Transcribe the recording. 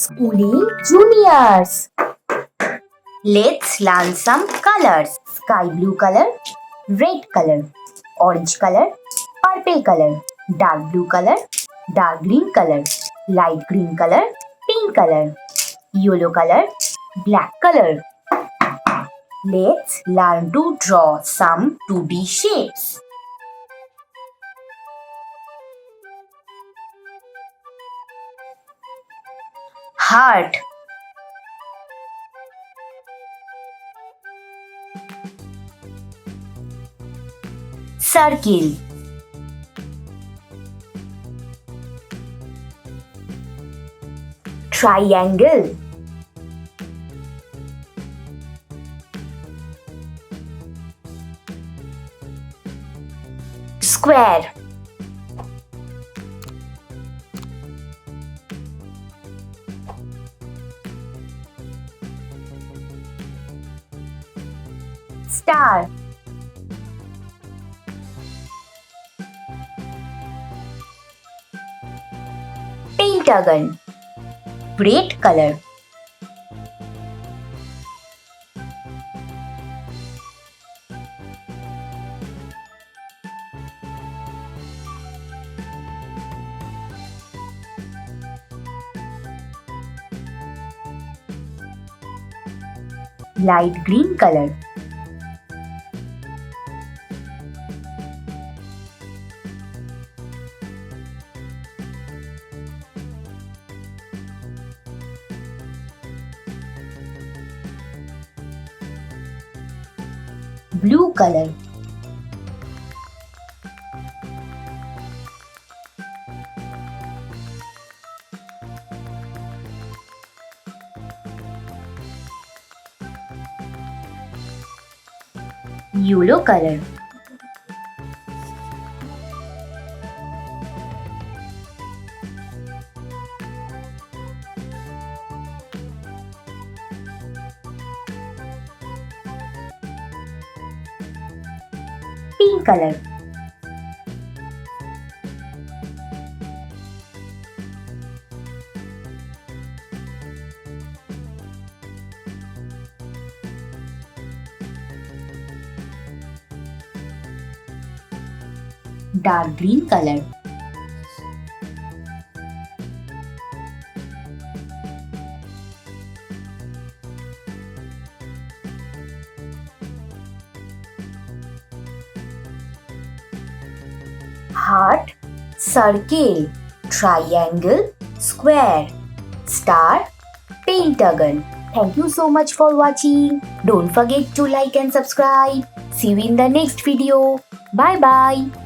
Schooling Juniors. Let's learn some colors. Sky blue color, red color, orange color, purple color, dark blue color, dark green color, light green color, pink color, yellow color, black color. Let's learn to draw some 2D shapes. Heart, circle, triangle, square, star, pentagon, red color, light green color, blue color, yellow color, pink color, dark green color, heart, circle, triangle, square, star, pentagon. Thank you so much for watching. Don't forget to like and subscribe. See you in the next video. Bye bye.